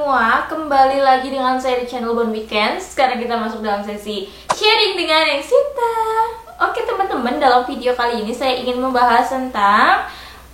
semua, kembali lagi dengan saya di channel Bon Weekends. Sekarang kita masuk dalam sesi sharing dengan Neng Sinta. Oke teman-teman, dalam video kali ini saya ingin membahas tentang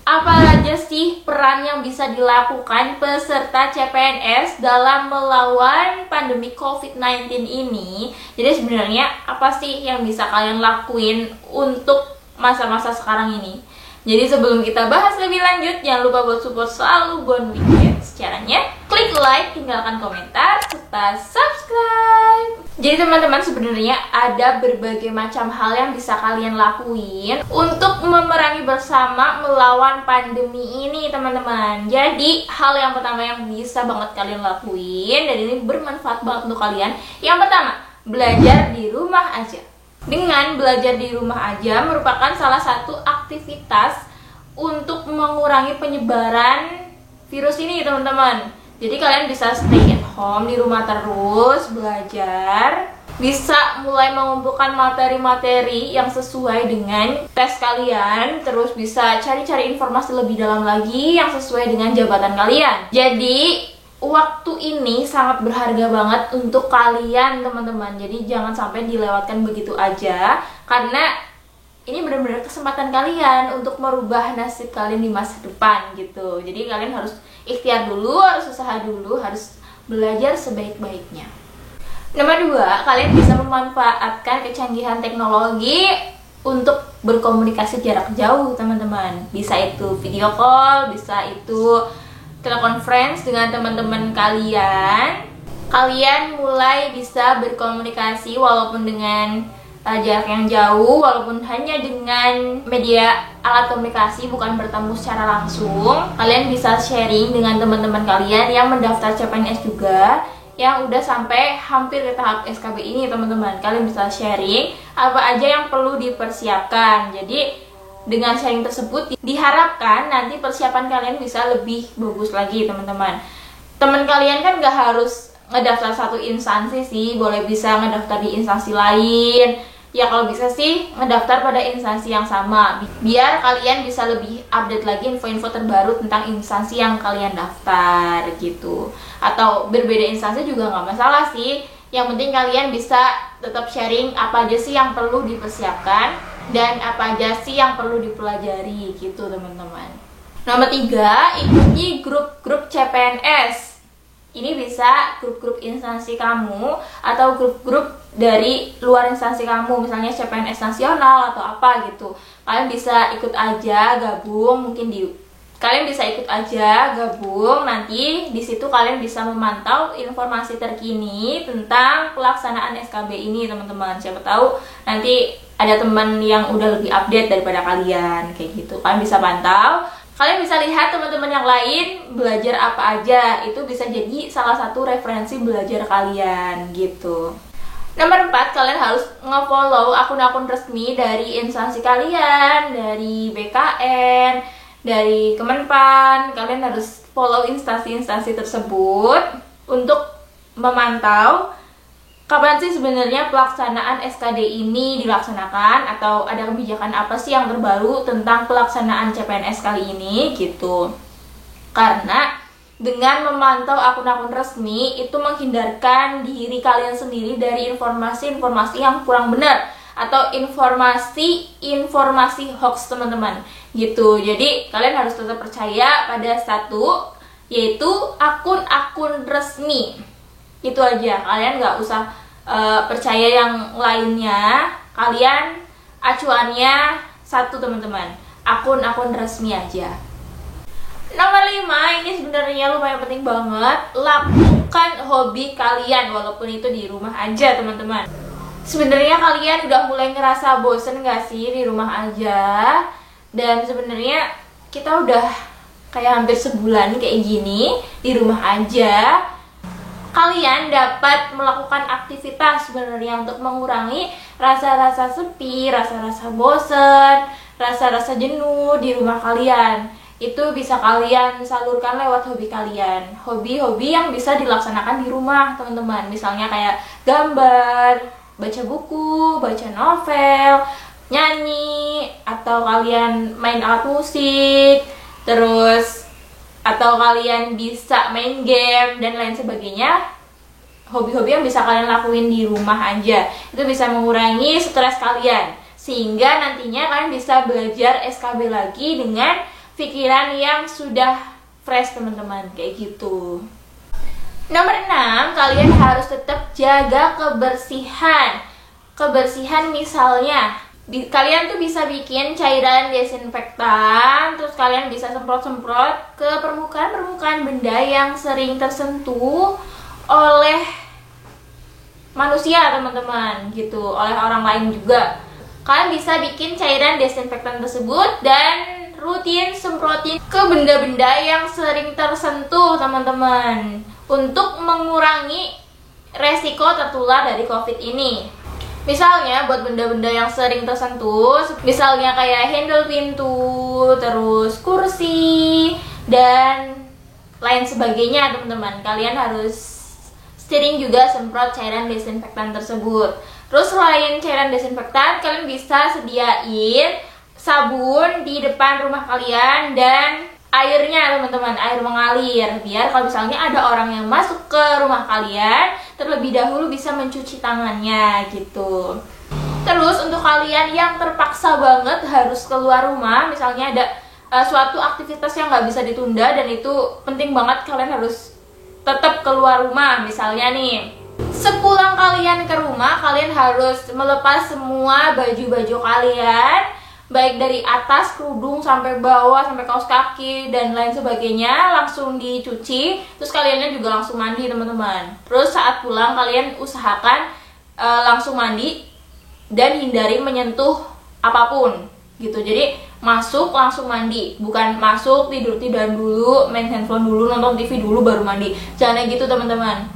apa aja sih peran yang bisa dilakukan peserta CPNS dalam melawan pandemi COVID-19 ini. Jadi sebenarnya apa sih yang bisa kalian lakuin untuk masa-masa sekarang ini? Jadi sebelum kita bahas lebih lanjut, jangan lupa buat support selalu Bon Weekends. Caranya, klik like, tinggalkan komentar, serta subscribe. Jadi teman-teman, sebenarnya ada berbagai macam hal yang bisa kalian lakuin untuk memerangi bersama melawan pandemi ini teman-teman. Jadi hal yang pertama yang bisa banget kalian lakuin, dan ini bermanfaat banget untuk kalian. Yang pertama, belajar di rumah aja. Dengan belajar di rumah aja merupakan salah satu aktivitas untuk mengurangi penyebaran virus ini teman-teman. Jadi kalian bisa stay at home di rumah terus, belajar, bisa mulai mengumpulkan materi-materi yang sesuai dengan tes kalian, terus bisa cari-cari informasi lebih dalam lagi yang sesuai dengan jabatan kalian. Jadi waktu ini sangat berharga banget untuk kalian teman-teman. Jadi jangan sampai dilewatkan begitu aja, karena ini benar-benar kesempatan kalian untuk merubah nasib kalian di masa depan gitu. Jadi kalian harus ikhtiar dulu, harus usaha dulu, harus belajar sebaik-baiknya. Nomor 2, kalian bisa memanfaatkan kecanggihan teknologi untuk berkomunikasi jarak jauh teman-teman. Bisa itu video call, bisa itu telekonferensi dengan teman-teman kalian. Kalian mulai bisa berkomunikasi walaupun dengan jarak yang jauh, walaupun hanya dengan media alat komunikasi, bukan bertemu secara langsung. Kalian bisa sharing dengan teman-teman kalian yang mendaftar CPNS juga, yang udah sampai hampir ke tahap SKB ini teman-teman. Kalian bisa sharing apa aja yang perlu dipersiapkan. Jadi dengan sharing tersebut diharapkan nanti persiapan kalian bisa lebih bagus lagi teman-teman. Teman kalian kan gak harus ngedaftar satu instansi sih, boleh bisa ngedaftar di instansi lain. Ya kalau bisa sih ngedaftar pada instansi yang sama, biar kalian bisa lebih update lagi info-info terbaru tentang instansi yang kalian daftar gitu. Atau berbeda instansi juga nggak masalah sih, yang penting kalian bisa tetap sharing apa aja sih yang perlu dipersiapkan dan apa aja sih yang perlu dipelajari gitu teman-teman. Nomor 3, ikuti grup-grup CPNS. Ini bisa grup-grup instansi kamu atau grup-grup dari luar instansi kamu, misalnya CPNS nasional atau apa gitu. Kalian bisa ikut aja gabung, kalian bisa ikut aja gabung, nanti di situ kalian bisa memantau informasi terkini tentang pelaksanaan SKB ini teman-teman. Siapa tahu nanti ada teman yang udah lebih update daripada kalian kayak gitu. Kalian bisa pantau, kalian bisa lihat teman-teman yang lain belajar apa aja, itu bisa jadi salah satu referensi belajar kalian gitu. Nomor 4, kalian harus nge-follow akun-akun resmi dari instansi kalian, dari BKN, dari Kemenpan. Kalian harus follow instansi-instansi tersebut untuk memantau kapan sih sebenarnya pelaksanaan SKD ini dilaksanakan, atau ada kebijakan apa sih yang terbaru tentang pelaksanaan CPNS kali ini gitu. Karena dengan memantau akun-akun resmi itu menghindarkan diri kalian sendiri dari informasi-informasi yang kurang benar atau informasi hoax teman-teman gitu. Jadi kalian harus tetap percaya pada satu, yaitu akun-akun resmi. Itu aja, kalian nggak usah percaya yang lainnya. Kalian acuannya satu teman-teman, akun-akun resmi aja. Nomor 5, ini sebenarnya lumayan penting banget. Lakukan hobi kalian walaupun itu di rumah aja teman-teman. Sebenarnya kalian udah mulai ngerasa bosen gak sih di rumah aja? Dan sebenarnya kita udah kayak hampir sebulan kayak gini di rumah aja. Kalian dapat melakukan aktivitas sebenarnya untuk mengurangi rasa-rasa sepi, rasa-rasa bosen, rasa-rasa jenuh di rumah kalian. Itu bisa kalian salurkan lewat hobi kalian. Hobi-hobi yang bisa dilaksanakan di rumah teman-teman. Misalnya kayak gambar, baca buku, baca novel, nyanyi, atau kalian main alat musik, terus atau kalian bisa main game dan lain sebagainya. Hobi-hobi yang bisa kalian lakuin di rumah aja, itu bisa mengurangi stres kalian, sehingga nantinya kalian bisa belajar SKB lagi dengan pikiran yang sudah fresh teman-teman, kayak gitu. Nomor 6, kalian harus tetap jaga kebersihan. Kebersihan misalnya, kalian tuh bisa bikin cairan desinfektan, terus kalian bisa semprot-semprot ke permukaan benda yang sering tersentuh oleh manusia teman-teman gitu, oleh orang lain juga. Kalian bisa bikin cairan desinfektan tersebut dan rutin semprotin ke benda-benda yang sering tersentuh teman-teman, untuk mengurangi resiko tertular dari COVID ini. Misalnya buat benda-benda yang sering tersentuh, misalnya kayak handle pintu, terus kursi, dan lain sebagainya teman-teman, kalian harus sering juga semprot cairan desinfektan tersebut. Terus selain cairan desinfektan, kalian bisa sediain sabun di depan rumah kalian dan airnya teman-teman, air mengalir, biar kalau misalnya ada orang yang masuk ke rumah kalian, terlebih dahulu bisa mencuci tangannya gitu. Terus untuk kalian yang terpaksa banget harus keluar rumah, misalnya ada suatu aktivitas yang nggak bisa ditunda dan itu penting banget kalian harus tetap keluar rumah, misalnya nih sepulang kalian ke rumah, kalian harus melepas semua baju-baju kalian, baik dari atas kerudung sampai bawah, sampai kaos kaki dan lain sebagainya, langsung dicuci. Terus kaliannya juga langsung mandi teman-teman. Terus saat pulang kalian usahakan langsung mandi dan hindari menyentuh apapun gitu. Jadi masuk langsung mandi, bukan masuk tidur-tiduran dulu, main handphone dulu, nonton TV dulu baru mandi. Jangan gitu teman-teman.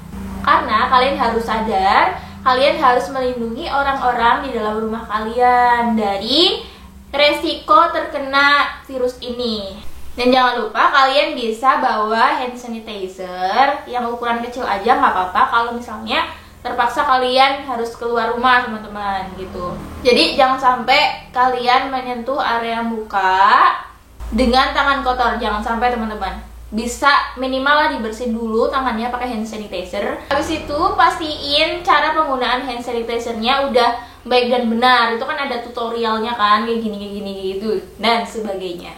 Karena kalian harus sadar, kalian harus melindungi orang-orang di dalam rumah kalian dari resiko terkena virus ini. Dan jangan lupa kalian bisa bawa hand sanitizer yang ukuran kecil aja, nggak apa-apa kalau misalnya terpaksa kalian harus keluar rumah teman-teman gitu. Jadi jangan sampai kalian menyentuh area muka dengan tangan kotor, jangan sampai teman-teman. Bisa minimal lah dibersihin dulu tangannya pakai hand sanitizer. Habis itu pastiin cara penggunaan hand sanitizernya udah baik dan benar. Itu kan ada tutorialnya kan, kayak gini gitu dan sebagainya.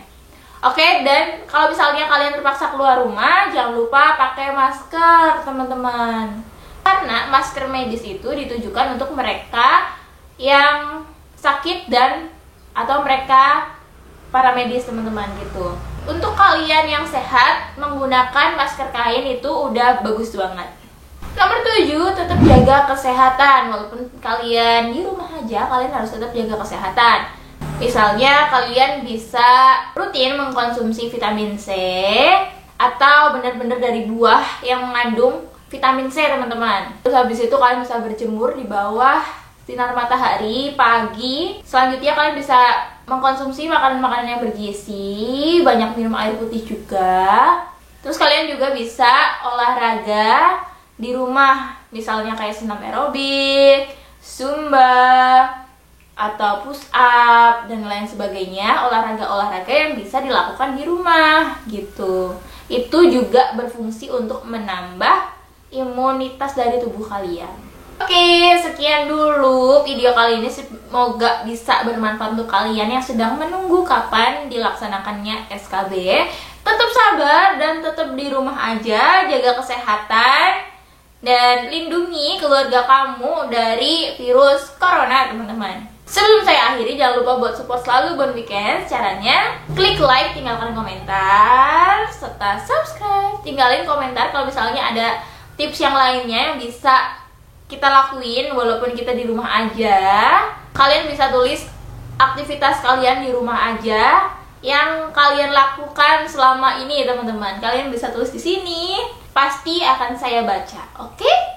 Oke, dan kalau misalnya kalian terpaksa keluar rumah, jangan lupa pakai masker teman-teman. Karena masker medis itu ditujukan untuk mereka yang sakit dan atau mereka para medis teman-teman gitu. Untuk kalian yang sehat, menggunakan masker kain itu udah bagus banget. Nomor 7, tetap jaga kesehatan. Walaupun kalian di rumah aja, kalian harus tetap jaga kesehatan. Misalnya kalian bisa rutin mengkonsumsi vitamin C atau benar-benar dari buah yang mengandung vitamin C teman-teman. Terus habis itu kalian bisa berjemur di bawah sinar matahari pagi. Selanjutnya kalian bisa mengkonsumsi makanan-makanan yang bergizi, banyak minum air putih juga. Terus kalian juga bisa olahraga di rumah, misalnya kayak senam aerobik, zumba, atau push up dan lain sebagainya. Olahraga-olahraga yang bisa dilakukan di rumah gitu. Itu juga berfungsi untuk menambah imunitas dari tubuh kalian. Oke, sekian dulu video kali ini. Semoga bisa bermanfaat untuk kalian yang sedang menunggu kapan dilaksanakannya SKB. Tetap sabar dan tetap di rumah aja, jaga kesehatan dan lindungi keluarga kamu dari virus corona teman-teman. Sebelum saya akhiri, jangan lupa buat support selalu Bon Weekends. Caranya klik like, tinggalkan komentar, serta subscribe. Tinggalin komentar kalau misalnya ada tips yang lainnya yang bisa kita lakuin walaupun kita di rumah aja. Kalian bisa tulis aktivitas kalian di rumah aja yang kalian lakukan selama ini teman-teman. Kalian bisa tulis di sini, pasti akan saya baca. Oke?